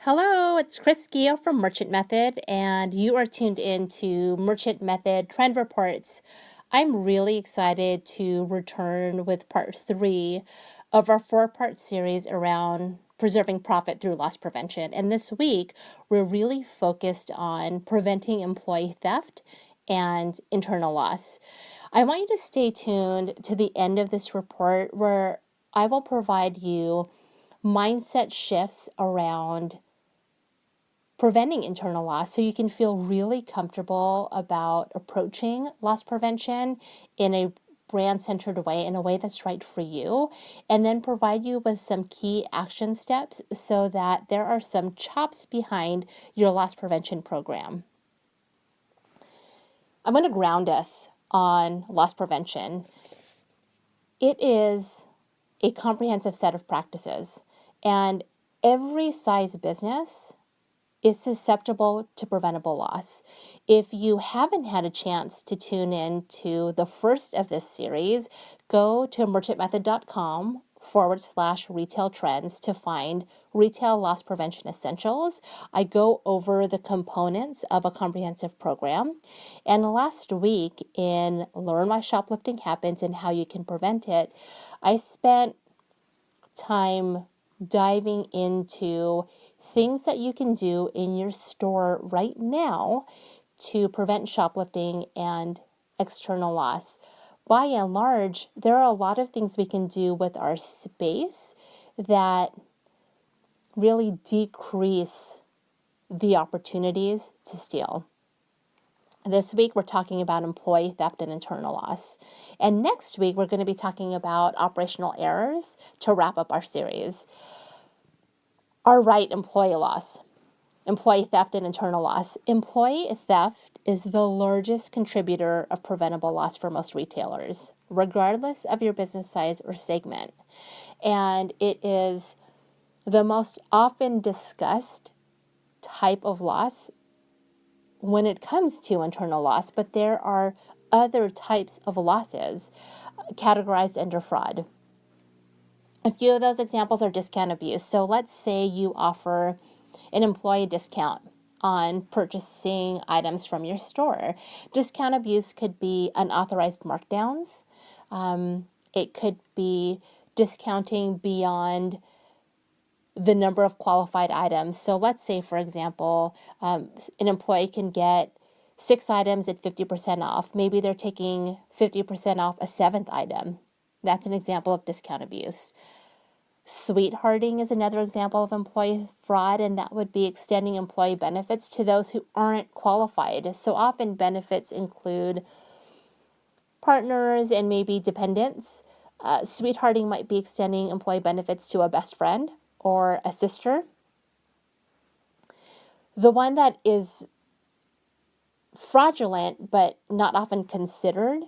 Hello, it's Chris Gio from Merchant Method, and you are tuned in to Merchant Method Trend Reports. I'm really excited to return with part 3 of our 4-part series around preserving profit through loss prevention. And this week, we're really focused on preventing employee theft and internal loss. I want you to stay tuned to the end of this report where I will provide you mindset shifts around preventing internal loss so you can feel really comfortable about approaching loss prevention in a brand-centered way, in a way that's right for you, and then provide you with some key action steps so that there are some chops behind your loss prevention program. I'm going to ground us on loss prevention. It is a comprehensive set of practices, and every size business is susceptible to preventable loss. If you haven't had a chance to tune in to the first of this series, go to merchantmethod.com/retail trends to find retail loss prevention essentials. I go over the components of a comprehensive program. And last week in Learn Why Shoplifting Happens and How You Can Prevent It, I spent time diving into things that you can do in your store right now to prevent shoplifting and external loss. By and large, there are a lot of things we can do with our space that really decrease the opportunities to steal. This week, we're talking about employee theft and internal loss. And next week, we're going to be talking about operational errors to wrap up our series. All right, employee loss, employee theft and internal loss. Employee theft is the largest contributor of preventable loss for most retailers, regardless of your business size or segment. And it is the most often discussed type of loss when it comes to internal loss, but there are other types of losses categorized under fraud. A few of those examples are discount abuse. So let's say you offer an employee discount on purchasing items from your store. Discount abuse could be unauthorized markdowns. It could be discounting beyond the number of qualified items. So let's say, for example, an employee can get 6 items at 50% off. Maybe they're taking 50% off a 7th item. That's an example of discount abuse. Sweethearting is another example of employee fraud, and that would be extending employee benefits to those who aren't qualified. So often benefits include partners and maybe dependents. Sweethearting might be extending employee benefits to a best friend or a sister. The one that is fraudulent but not often considered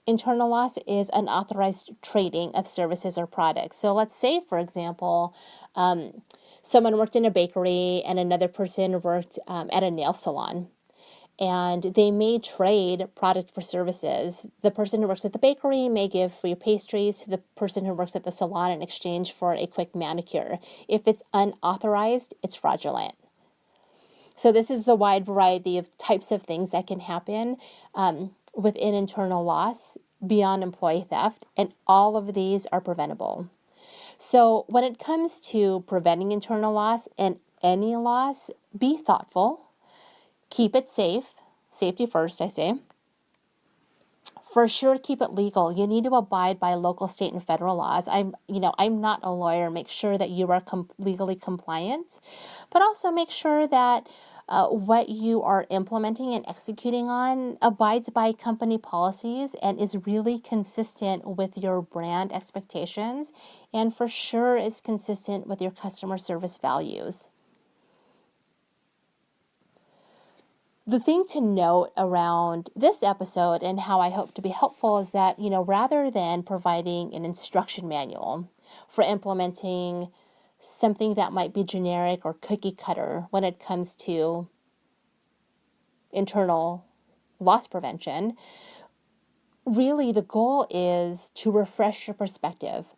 internal loss is unauthorized trading of services or products. So let's say, for example, someone worked in a bakery and another person worked at a nail salon. And they may trade product for services. The person who works at the bakery may give free pastries to the person who works at the salon in exchange for a quick manicure. If it's unauthorized, it's fraudulent. So this is the wide variety of types of things that can happen within internal loss beyond employee theft, and all of these are preventable. So when it comes to preventing internal loss and any loss, be thoughtful. Keep it safe. Safety first, I say. For sure, keep it legal. You need to abide by local, state, and federal laws. I'm not a lawyer. Make sure that you are legally compliant, but also make sure that what you are implementing and executing on abides by company policies and is really consistent with your brand expectations, and for sure is consistent with your customer service values. The thing to note around this episode and how I hope to be helpful is that, rather than providing an instruction manual for implementing something that might be generic or cookie cutter when it comes to internal loss prevention, really the goal is to refresh your perspective,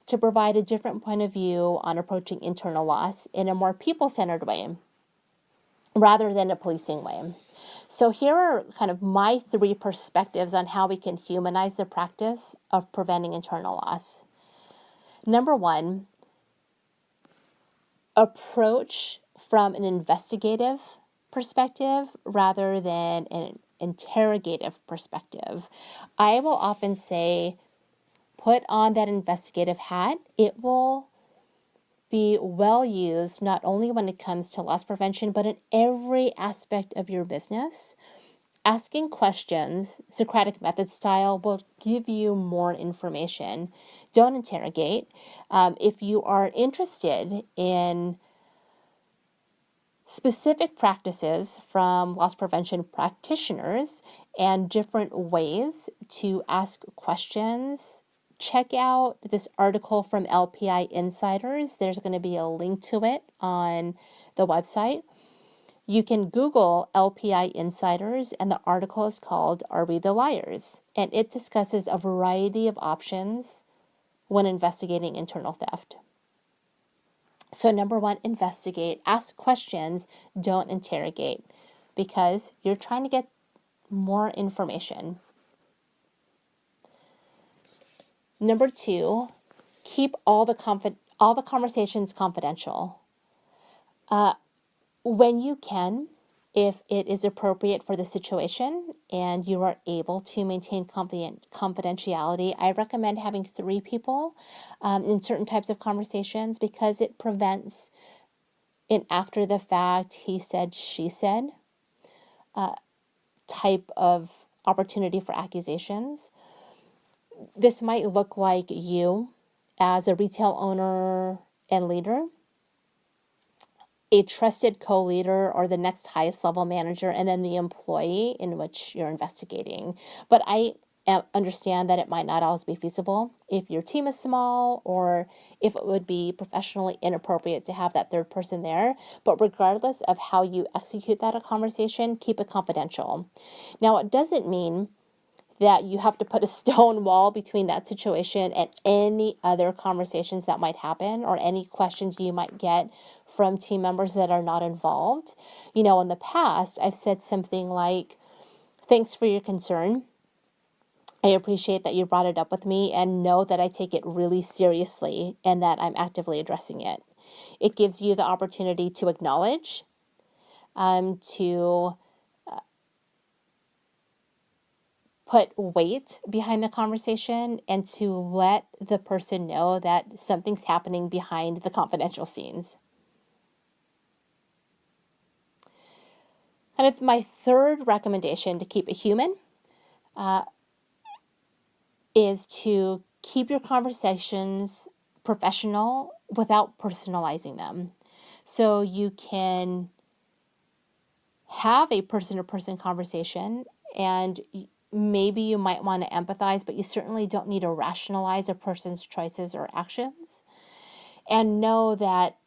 to provide a different point of view on approaching internal loss in a more people-centered way rather than a policing way. So here are kind of my 3 perspectives on how we can humanize the practice of preventing internal loss. Number 1, approach from an investigative perspective rather than an interrogative perspective. I will often say, put on that investigative hat. It will be well used not only when it comes to loss prevention, but in every aspect of your business. Asking questions, Socratic method style, will give you more information. Don't interrogate. If you are interested in specific practices from loss prevention practitioners and different ways to ask questions, check out this article from LPI Insiders. There's going to be a link to it on the website. You can Google LPI Insiders, and the article is called Are We the Liars? And it discusses a variety of options when investigating internal theft. So number 1, investigate, ask questions, don't interrogate, because you're trying to get more information. Number 2, keep all the conversations confidential. When you can, if it is appropriate for the situation and you are able to maintain confidentiality, I recommend having 3 people in certain types of conversations because it prevents an after the fact, he said, she said type of opportunity for accusations. This might look like you as a retail owner and leader, a trusted co-leader or the next highest level manager, and then the employee in which you're investigating. But I understand that it might not always be feasible if your team is small or if it would be professionally inappropriate to have that 3rd person there. But regardless of how you execute that conversation, keep it confidential. Now, it doesn't mean that you have to put a stone wall between that situation and any other conversations that might happen or any questions you might get from team members that are not involved. In the past, I've said something like, thanks for your concern. I appreciate that you brought it up with me and know that I take it really seriously and that I'm actively addressing it. It gives you the opportunity to acknowledge, to put weight behind the conversation, and to let the person know that something's happening behind the confidential scenes. Kind of my 3rd recommendation to keep it human is to keep your conversations professional without personalizing them. So you can have a person-to-person conversation, and maybe you might want to empathize, but you certainly don't need to rationalize a person's choices or actions. And know that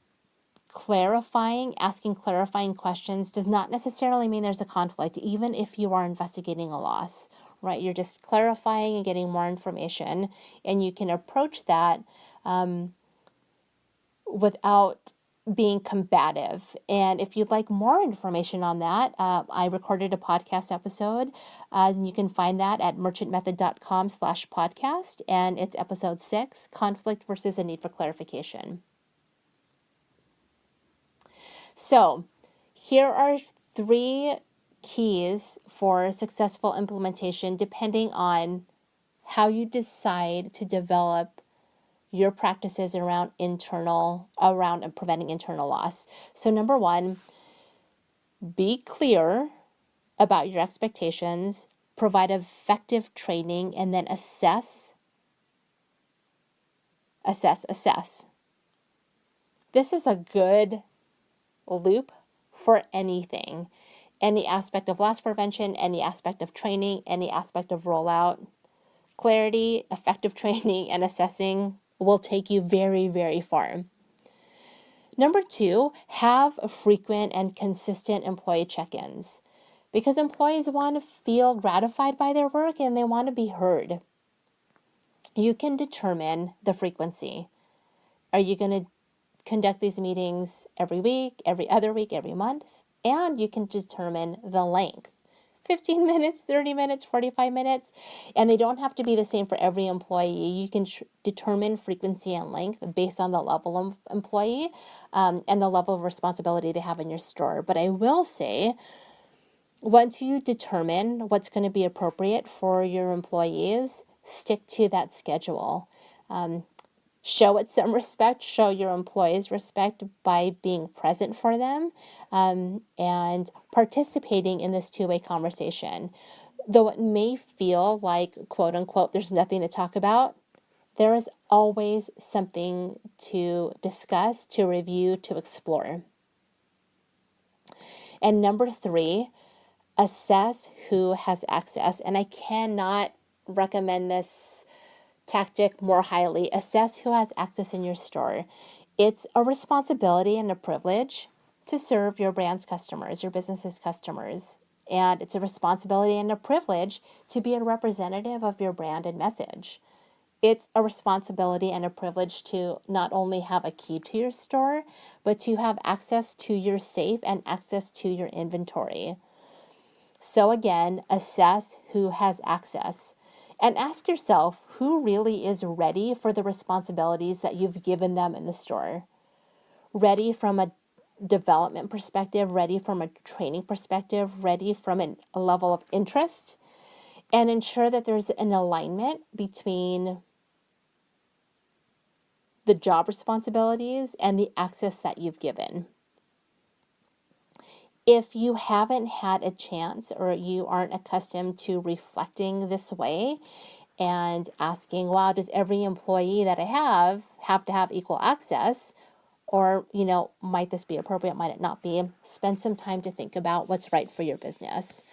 asking clarifying questions does not necessarily mean there's a conflict, even if you are investigating a loss, right? You're just clarifying and getting more information, and you can approach that without being combative. And if you'd like more information on that, I recorded a podcast episode, and you can find that at merchantmethod.com/podcast, and it's episode 6, Conflict versus a Need for Clarification. So here are 3 keys for successful implementation depending on how you decide to develop your practices around preventing internal loss. So number 1, be clear about your expectations, provide effective training, and then assess. This is a good loop for anything. Any aspect of loss prevention, any aspect of training, any aspect of rollout. Clarity, effective training, and assessing will take you very, very far. Number 2, have frequent and consistent employee check-ins, because employees want to feel gratified by their work and they want to be heard. You can determine the frequency. Are you going to conduct these meetings every week, every other week, every month? And you can determine the length. 15 minutes, 30 minutes, 45 minutes, and they don't have to be the same for every employee. You can determine frequency and length based on the level of employee and the level of responsibility they have in your store. But I will say, once you determine what's going to be appropriate for your employees, stick to that schedule. Show it some respect, show your employees respect by being present for them and participating in this two-way conversation. Though it may feel like, quote unquote, there's nothing to talk about, there is always something to discuss, to review, to explore. And number 3, assess who has access. And I cannot recommend this tactic more highly. Assess who has access in your store. It's a responsibility and a privilege to serve your brand's customers, your business's customers. And it's a responsibility and a privilege to be a representative of your brand and message. It's a responsibility and a privilege to not only have a key to your store, but to have access to your safe and access to your inventory. So again, assess who has access. And ask yourself who really is ready for the responsibilities that you've given them in the store. Ready from a development perspective, ready from a training perspective, ready from a level of interest, and ensure that there's an alignment between the job responsibilities and the access that you've given. If you haven't had a chance or you aren't accustomed to reflecting this way and asking, wow, does every employee that I have to have equal access? Or, might this be appropriate? Might it not be? Spend some time to think about what's right for your business.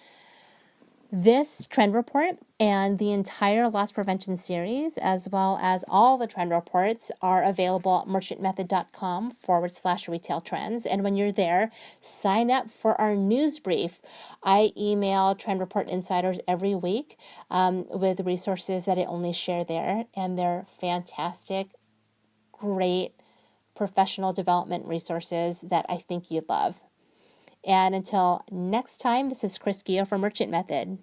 This trend report and the entire loss prevention series, as well as all the trend reports, are available at merchantmethod.com/retail trends. And when you're there, sign up for our news brief. I email trend report insiders every week with resources that I only share there. And they're fantastic, great professional development resources that I think you'd love. And until next time, this is Chris Gio from Merchant Method.